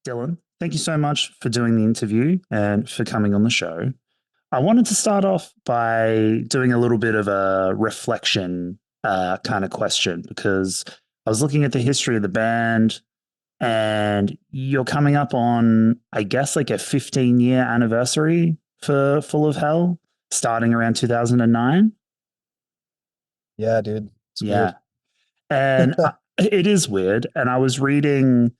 Dylan, thank you so much for doing the interview and for coming on the show. I wanted to start off by doing a little bit of a reflection kind of question because I was looking at the history of the band and you're coming up on, I guess, like a 15-year anniversary for Full of Hell, starting around 2009. Yeah, dude. It's Yeah. weird. And it is weird. And I was reading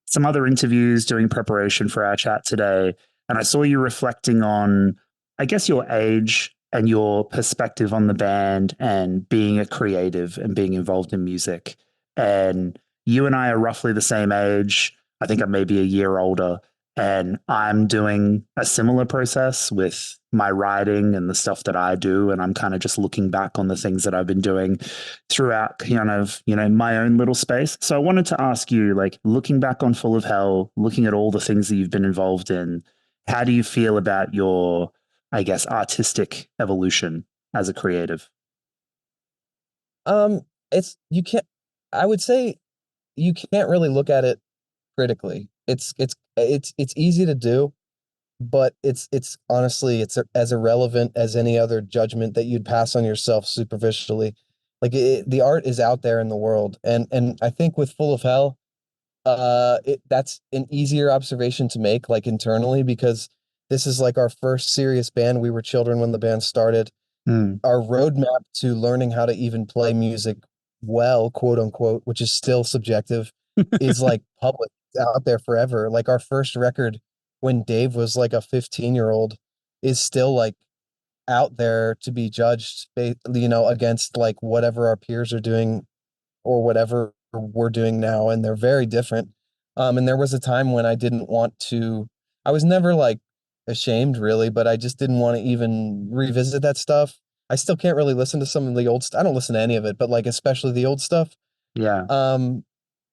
some other interviews doing preparation for our chat today, and I saw you reflecting on, I guess, your age and your perspective on the band and being a creative and being involved in music. And you and I are roughly the same age. I think I'm maybe a year older. And I'm doing a similar process with my writing and the stuff that I do. And I'm kind of just looking back on the things that I've been doing throughout kind of, my own little space. So I wanted to ask you, like, looking back on Full of Hell, looking at all the things that you've been involved in, how do you feel about your, I guess, artistic evolution as a creative? Um, it's you can't I would say you can't really look at it critically. It's easy to do, but it's honestly as irrelevant as any other judgment that you'd pass on yourself superficially. The art is out there in the world, and I think with Full of Hell, that's an easier observation to make, like internally, because this is like our first serious band. We were children when the band started. Mm. Our roadmap to learning how to even play music well, quote unquote, which is still subjective, is like public. It's out there forever. Like our first record when Dave was like a 15-year-old is still like out there to be judged, against like whatever our peers are doing or whatever we're doing now. And they're very different. And there was a time when I was never like ashamed really, but I just didn't want to even revisit that stuff. I still can't really listen to some of the old stuff. I don't listen to any of it, but like especially the old stuff. Yeah. Um,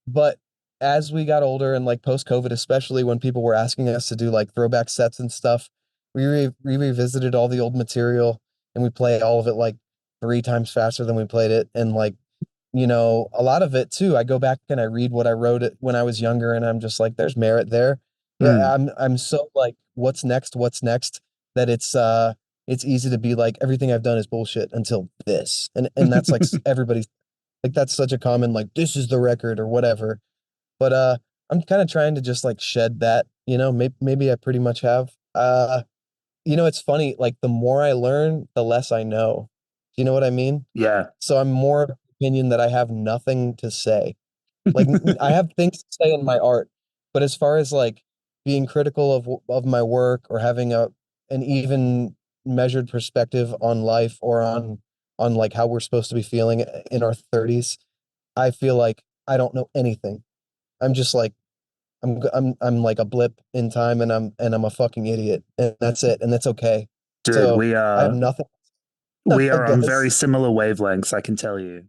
but as we got older and like post COVID, especially when people were asking us to do like throwback sets and stuff, we revisited all the old material and we play all of it like three times faster than we played it. And like, a lot of it too, I go back and I read what I wrote it when I was younger and I'm just like, there's merit there. Mm. Yeah, I'm so like, what's next, that it's easy to be like, everything I've done is bullshit until this. And that's like everybody's like, that's such a common, like, this is the record or whatever. But I'm kind of trying to just like shed that, maybe I pretty much have. It's funny, like the more I learn, the less I know. Do you know what I mean? Yeah. So I'm more of the opinion that I have nothing to say. Like I have things to say in my art, but as far as like being critical of my work or having an even measured perspective on life or on like how we're supposed to be feeling in our 30s, I feel like I don't know anything. I'm just like I'm like a blip in time, and I'm a fucking idiot, and that's it, and that's okay. Dude, So we I have are nothing, we I are on very guess. similar wavelengths, I can tell you.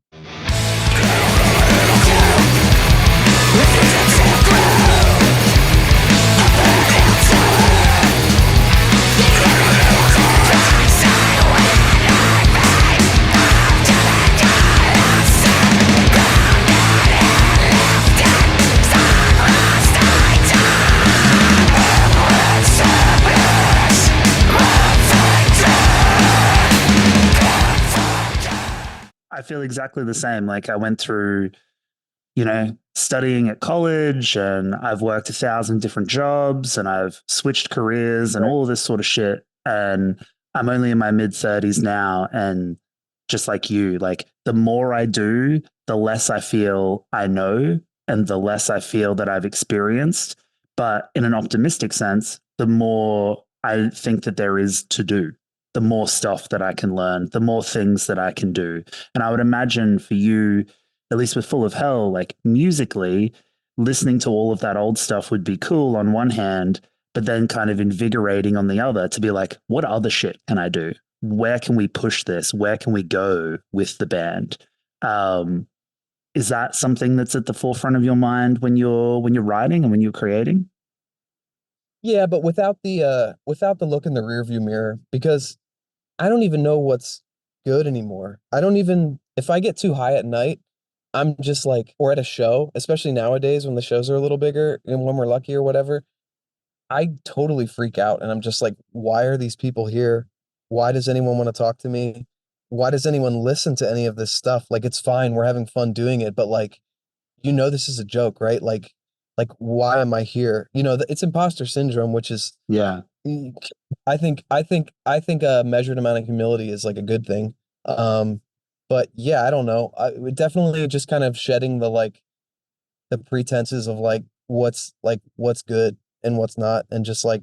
I feel exactly the same. Like I went through, studying at college and I've worked 1,000 different jobs and I've switched careers and Right. all this sort of shit. And I'm only in my mid 30s now. And just like you, like the more I do, the less I feel I know and the less I feel that I've experienced. But in an optimistic sense, the more I think that there is to do, the more stuff that I can learn, the more things that I can do. And I would imagine for you, at least with Full of Hell, like musically, listening to all of that old stuff would be cool on one hand, but then kind of invigorating on the other to be like, what other shit can I do? Where can we push this? Where can we go with the band? Um, is that something that's at the forefront of your mind when you're writing and when you're creating? Yeah, but without the look in the rearview mirror, because I don't even know what's good anymore. I don't even, if I get too high at night, I'm just like, or at a show, especially nowadays when the shows are a little bigger and when we're lucky or whatever, I totally freak out and I'm just like, why are these people here? Why does anyone want to talk to me? Why does anyone listen to any of this stuff? Like, it's fine, we're having fun doing it, but like, this is a joke, right? Like, why am I here? It's imposter syndrome, which is, Yeah. I think a measured amount of humility is like a good thing. Um, but yeah, I don't know. Definitely just kind of shedding the pretenses of what's good and what's not, and just like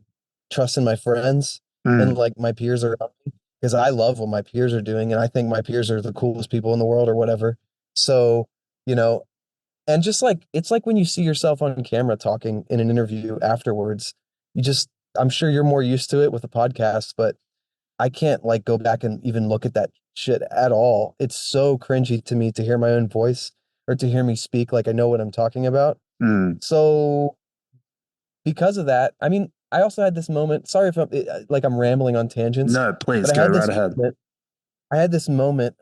trusting my friends and Mm. like my peers around me, because I love what my peers are doing and I think my peers are the coolest people in the world or whatever. So, you know, and just like it's like when you see yourself on camera talking in an interview afterwards, I'm sure you're more used to it with a podcast, but I can't like go back and even look at that shit at all. It's so cringy to me to hear my own voice or to hear me speak like I know what I'm talking about. Mm. So because of that, I mean, I also had this moment. Sorry if I'm rambling on tangents, No, please but go right ahead. I had this moment.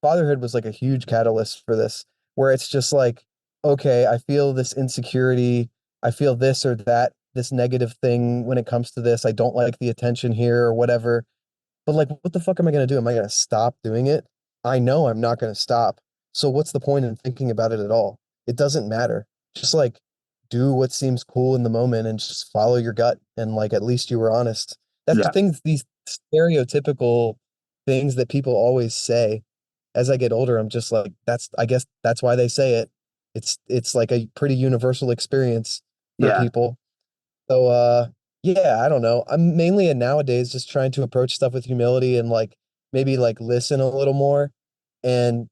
Fatherhood was like a huge catalyst for this, where it's just like, okay, I feel this insecurity. I feel this or that, this negative thing when it comes to this. I don't like the attention here or whatever. But like, what the fuck am I going to do? Am I going to stop doing it? I know I'm not going to stop. So what's the point in thinking about it at all? It doesn't matter. Just like do what seems cool in the moment and just follow your gut. And like, at least you were honest. That's the Yeah. things, these stereotypical things that people always say. As I get older, I'm just like, I guess that's why they say it. It's like a pretty universal experience for Yeah. people. So yeah, I don't know. I'm mainly nowadays just trying to approach stuff with humility and like maybe like listen a little more and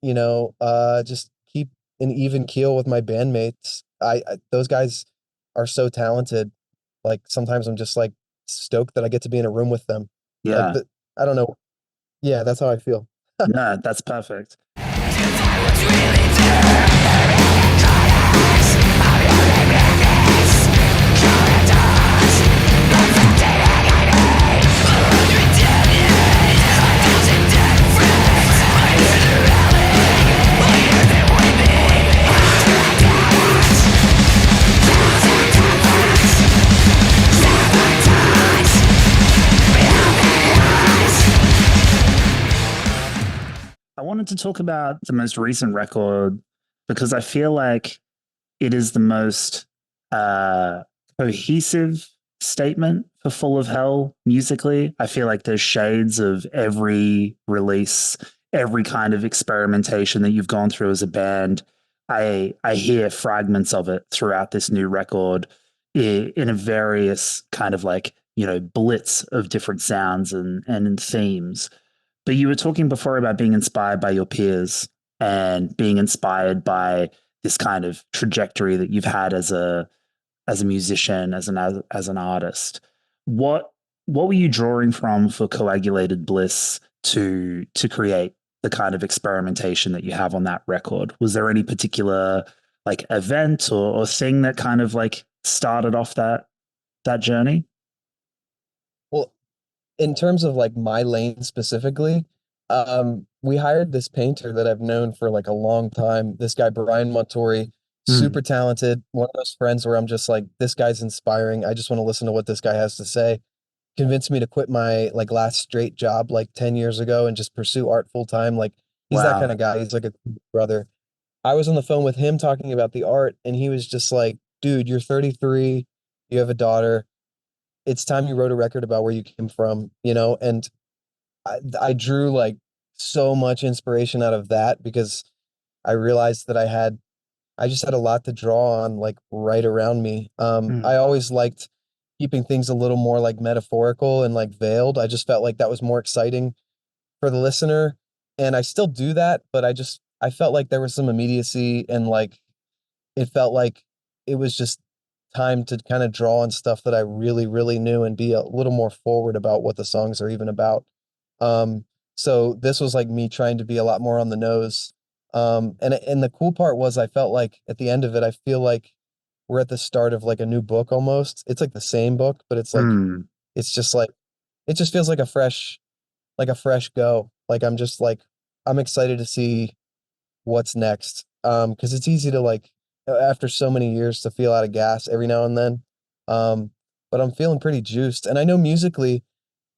just keep an even keel with my bandmates. Those guys are so talented. Like sometimes I'm just like stoked that I get to be in a room with them. Like Yeah. I don't know. Yeah, that's how I feel. No, that's perfect. I wanted to talk about the most recent record because I feel like it is the most uh, cohesive statement for Full of Hell musically. I feel like there's shades of every release, every kind of experimentation that you've gone through as a band. I hear fragments of it throughout this new record in a various kind of like, blitz of different sounds and themes. But you were talking before about being inspired by your peers and being inspired by this kind of trajectory that you've had as a musician, as an artist. What what were you drawing from for Coagulated Bliss to create the kind of experimentation that you have on that record? Was there any particular like event or thing that kind of like started off that journey? Well, in terms of like my lane specifically, we hired this painter that I've known for like a long time. This guy, Brian Montori, Mm. super talented. One of those friends where I'm just like, this guy's inspiring. I just want to listen to what this guy has to say. Convinced me to quit my like last straight job like 10 years ago and just pursue art full time. Like he's that kind Wow. of guy. He's like a brother. I was on the phone with him talking about the art, and he was just like, dude, you're 33, you have a daughter. It's time you wrote a record about where you came from, and I drew like so much inspiration out of that because I realized that I just had a lot to draw on like right around me. Mm. I always liked keeping things a little more like metaphorical and like veiled. I just felt like that was more exciting for the listener. And I still do that, but I felt like there was some immediacy and like it felt like it was just time to kind of draw on stuff that I really, really knew and be a little more forward about what the songs are even about. Um, so this was like me trying to be a lot more on the nose. And the cool part was I felt like at the end of it, I feel like we're at the start of like a new book almost. It's like the same book, but Mm. it's just like it just feels like a fresh go. Like I'm excited to see what's next. because it's easy to like after so many years to feel out of gas every now and then. Um, but I'm feeling pretty juiced, and I know musically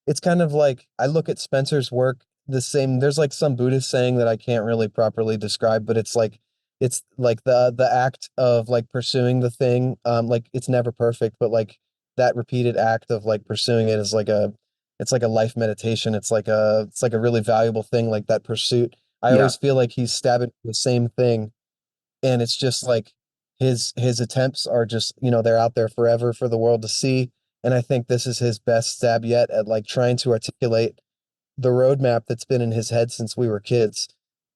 it's kind of like I look at Spencer's work the same. There's like some Buddhist saying that I can't really properly describe, but it's like the act of like pursuing the thing. Like it's never perfect, but like that repeated act of like pursuing it is like a it's like a life meditation. It's like a really valuable thing, like that pursuit. I Yeah. always feel like he's stabbing the same thing, and it's just like his attempts are just, you know, they're out there forever for the world to see. And I think this is his best stab yet at like trying to articulate the roadmap that's been in his head since we were kids.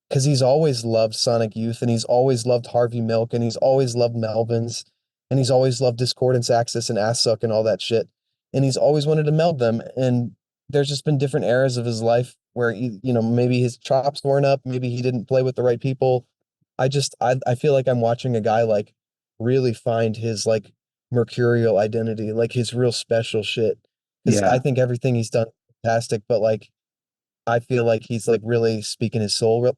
Because he's always loved Sonic Youth, and he's always loved Harvey Milk, and he's always loved Melvins, and he's always loved Discordance Axis and Assuk and all that shit. And he's always wanted to meld them. And there's just been different eras of his life where he, you know, maybe his chops weren't up, maybe he didn't play with the right people. I feel like I'm watching a guy like really find his like mercurial identity, like his real special shit. Because I Yeah. think everything he's done is fantastic, but like I feel like he's like really speaking his soul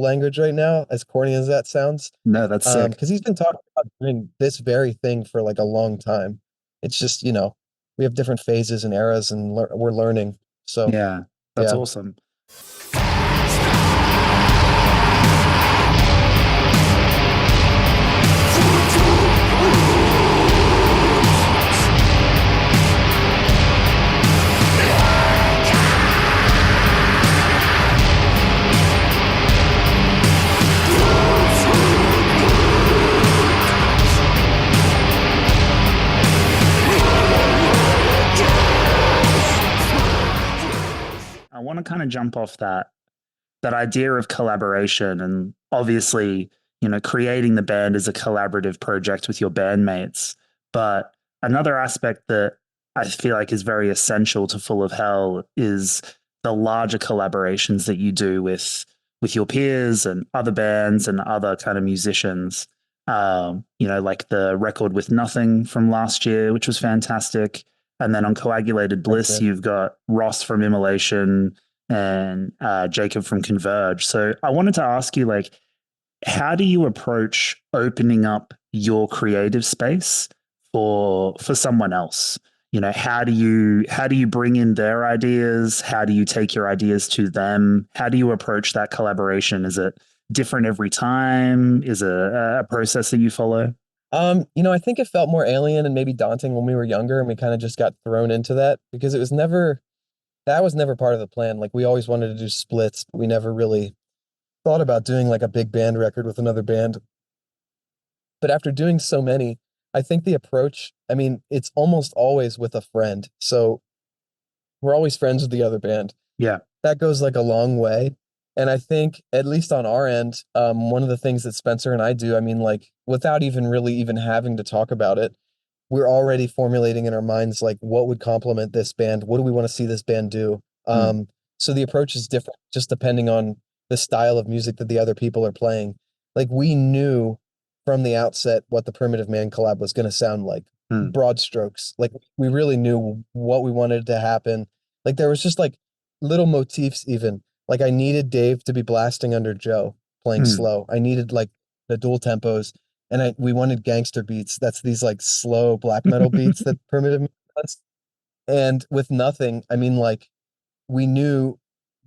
language right now, as corny as that sounds. No, that's sick. Because he's been talking about doing this very thing for like a long time. It's just, you know, we have different phases and eras, and we're learning. So Yeah, that's yeah. awesome. I want to kind of jump off that idea of collaboration, and obviously, you know, creating the band is a collaborative project with your bandmates. But another aspect that I feel like is very essential to Full of Hell is the larger collaborations that you do with your peers and other bands and other kind of musicians. You know, like the record with Nothing from last year, which was fantastic. And then on Coagulated Thanks, Bliss, man. you've got Ross from Immolation and Jacob from Converge. So I wanted to ask you, like, how do you approach opening up your creative space for someone else? You know, how do you bring in their ideas? How do you take your ideas to them? How do you approach that collaboration? Is it different every time? Is it a process that you follow? You know, I think it felt more alien and maybe daunting when we were younger, and we kind of just got thrown into that because it was never that was never part of the plan. Like we always wanted to do splits, but we never really thought about doing like a big band record with another band. But after doing so many, I think the approach, I mean, it's almost always with a friend. So we're always friends with the other band. Yeah. That goes like a long way. And I think, at least on our end, one of the things that Spencer and I do, I mean, like without even really even having to talk about it, we're already formulating in our minds like what would complement this band? What do we want to see this band do? Mm, So the approach is different just depending on the style of music that the other people are playing. Like we knew from the outset what the Primitive Man collab was going to sound like. mm, Broad strokes. Like we really knew what we wanted to happen. Like there was just like little motifs even. Like I needed Dave to be blasting under Joe playing mm. slow. I needed like the dual tempos, and I we wanted gangster beats. That's these like slow black metal beats that Primitive Man does. And with Nothing, I mean like we knew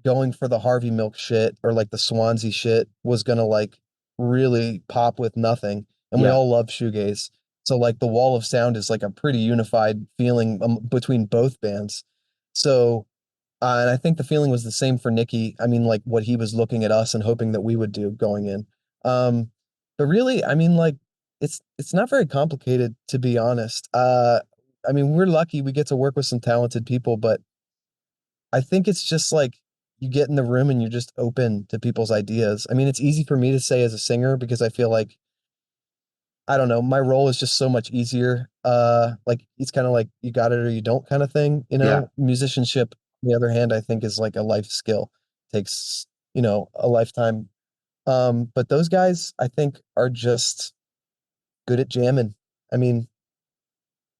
going for the Harvey Milk shit or like the Swansea shit was gonna like really pop with Nothing. And we Yeah. all love shoegaze. So like the wall of sound is like a pretty unified feeling between both bands. So and I think the feeling was the same for Nicky. I mean, like what he was looking at us and hoping that we would do going in. Um, but really, I mean, like it's not very complicated to be honest. I mean, we're lucky we get to work with some talented people, but I think it's just like you get in the room and you're just open to people's ideas. I mean, it's easy for me to say as a singer because I feel like I don't know, my role is just so much easier. Like it's kind of like you got it or you don't kind of thing, you Yeah. know? Musicianship, on the other hand, I think is like a life skill. Takes, you know, a lifetime. But those guys, I think, are just good at jamming. I mean,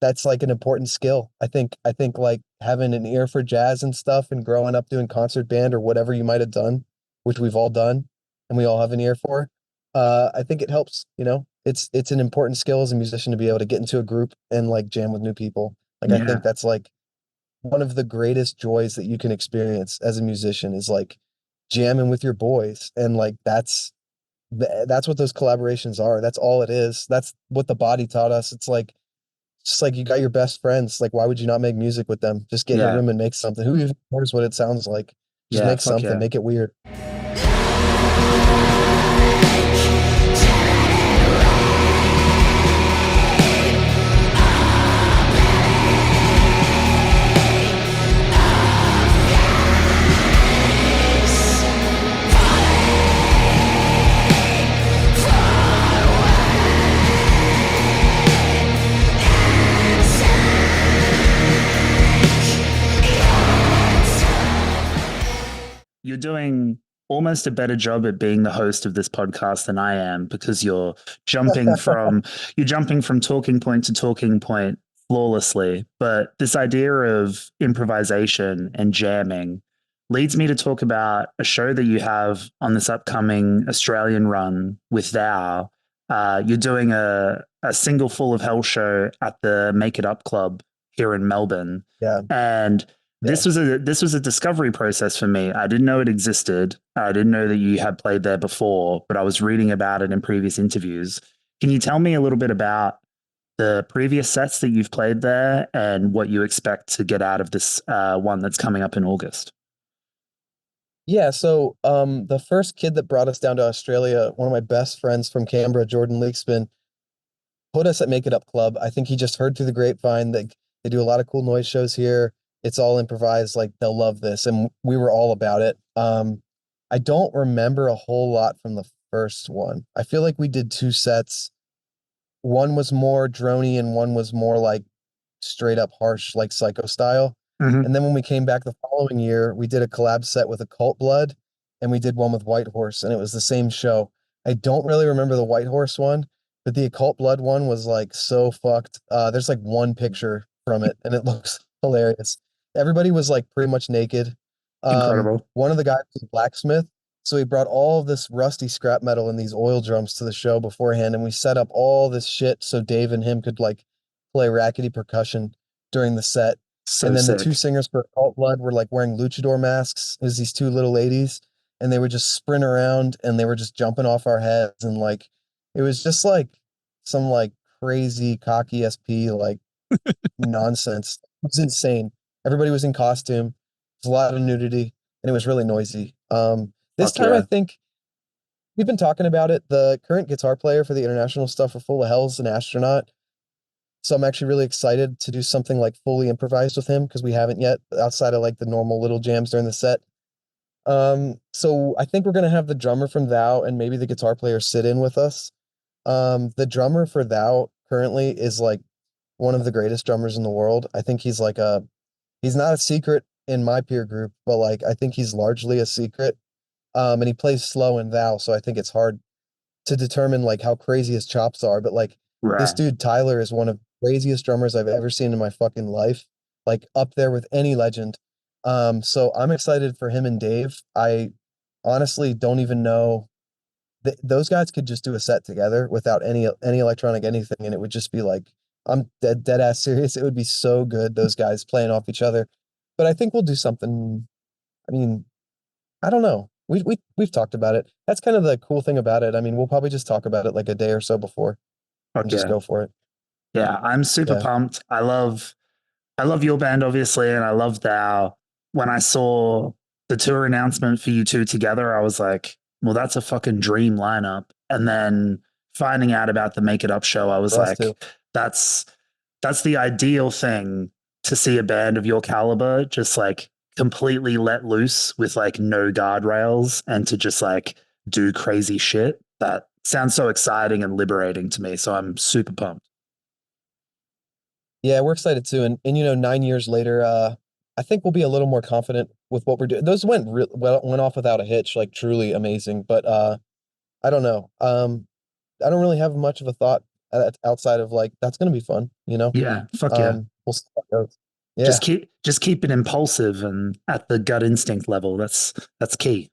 that's like an important skill. I think like having an ear for jazz and stuff and growing up doing concert band or whatever you might have done, which we've all done and we all have an ear for. I think it helps, it's an important skill as a musician to be able to get into a group and like jam with new people. Like I Yeah. think that's like one of the greatest joys that you can experience as a musician is like jamming with your boys. And like that's what those collaborations are. That's all it is. That's what the body taught us. It's like just like you got your best friends. Like why would you not make music with them? Just get in a Yeah. room and make something. Who even cares what it sounds like? Just Yeah. make Fuck something, yeah. make it weird. You're doing almost a better job at being the host of this podcast than I am, because you're jumping from talking point to talking point flawlessly. But this idea of improvisation and jamming leads me to talk about a show that you have on this upcoming Australian run with Thou. You're doing a single full of hell show at the Make It Up Club here in Melbourne. Yeah, And yeah. this was a discovery process for me. I didn't know it existed. I didn't know that you had played there before, but I was reading about it in previous interviews. Can you tell me a little bit about the previous sets that you've played there and what you expect to get out of this one that's coming up in August? Yeah, so the first kid that brought us down to Australia, one of my best friends from Canberra, Jordan Leaksman, put us at Make It Up Club. I think he just heard through the grapevine that they do a lot of cool noise shows here. It's all improvised, like they'll love this. And we were all about it. I don't remember a whole lot from the first one. I feel like we did two sets. One was more drony and one was more like straight up harsh, like psycho style. Mm-hmm. And then when we came back the following year, we did a collab set with Occult Blood and we did one with White Horse, and it was the same show. I don't really remember the White Horse one, but the Occult Blood one was like so fucked. There's like one picture from it and it looks hilarious. Everybody was like pretty much naked. Incredible. One of the guys was a blacksmith, so he brought all of this rusty scrap metal and these oil drums to the show beforehand, and we set up all this shit so Dave and him could like play rackety percussion during the set. So And then the two sick. singers for Cult Blood were like wearing luchador masks. It was these two little ladies, and they would just sprint around and they were just jumping off our heads. And like, it was just like some like crazy cocky SP like nonsense. It was insane. Everybody was in costume. There's a lot of nudity and it was really noisy. This Fuck time I yeah. think we've been talking about it. The current guitar player for the international stuff for Full of Hell's an astronaut. So I'm actually really excited to do something like fully improvised with him because we haven't yet outside of like the normal little jams during the set. So I think we're gonna have the drummer from Thou and maybe the guitar player sit in with us. The drummer for Thou currently is like one of the greatest drummers in the world. I think he's not a secret in my peer group, but like I think he's largely a secret. And he plays slow in Thou, so I think it's hard to determine like how crazy his chops are. But like this Right. dude Tyler is one of the craziest drummers I've ever seen in my fucking life, like up there with any legend. So I'm excited for him and Dave. I honestly don't even know those guys could just do a set together without any electronic anything, and it would just be like I'm dead ass serious. It would be so good, those guys playing off each other. But I think we'll do something. I mean, I don't know. We've talked about it. That's kind of the cool thing about it. I mean, we'll probably just talk about it like a day or so before and Fuck just yeah. go for it. Yeah. I'm super Yeah. pumped. I love your band, obviously, and I love Thou. When I saw the tour announcement for you two together, I was like, well, that's a fucking dream lineup. And then finding out about the Make It Up show, I was For us like, too. that's that's the ideal thing to see a band of your caliber just like completely let loose with like no guardrails and to just like do crazy shit. That sounds so exciting and liberating to me. So I'm super pumped. Yeah, we're excited too. And 9 years later, I think we'll be a little more confident with what we're doing. Those went off without a hitch, like truly amazing. But I don't know. I don't really have much of a thought outside of like that's gonna be fun, you know? Yeah, fuck yeah. We'll see how it goes. Yeah. Just keep it impulsive and at the gut instinct level. That's key.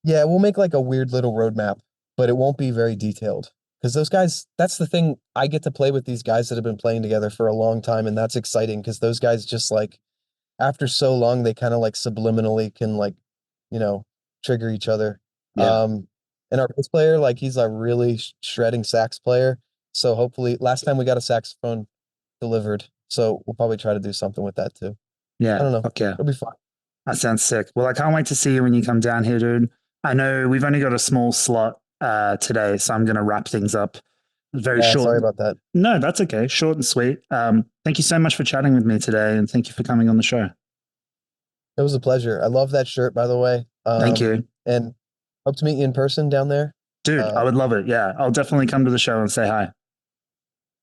Yeah, we'll make like a weird little roadmap but it won't be very detailed. Because those guys, that's the thing. I get to play with these guys that have been playing together for a long time, and that's exciting because those guys just like after so long, they kind of like subliminally can like, you know, trigger each other. Yeah. And our bass player, like he's a really shredding sax player. So hopefully, last time we got a saxophone delivered, so we'll probably try to do something with that too. I Yeah. don't know. Okay. It'll be fun. That sounds sick. Well, I can't wait to see you when you come down here, dude. I know we've only got a small slot today, so I'm going to wrap things up very Yeah, short. sorry about that. No, that's okay. Short and sweet. Thank you so much for chatting with me today, and thank you for coming on the show. It was a pleasure. I love that shirt, by the way. Thank you. And hope to meet you in person down there. Dude, I would love it. Yeah, I'll definitely come to the show and say hi.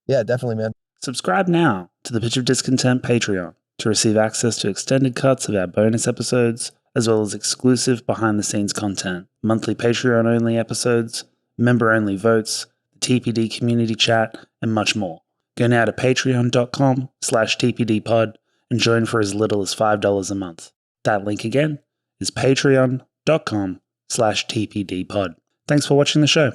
Yeah, definitely, man. Subscribe now to the Pitch of Discontent Patreon to receive access to extended cuts of our bonus episodes, as well as exclusive behind-the-scenes content, monthly Patreon-only episodes, member-only votes, the TPD community chat, and much more. Go now to patreon.com/tpdpod and join for as little as $5 a month. That link again is patreon.com/tpdpod. Thanks for watching the show.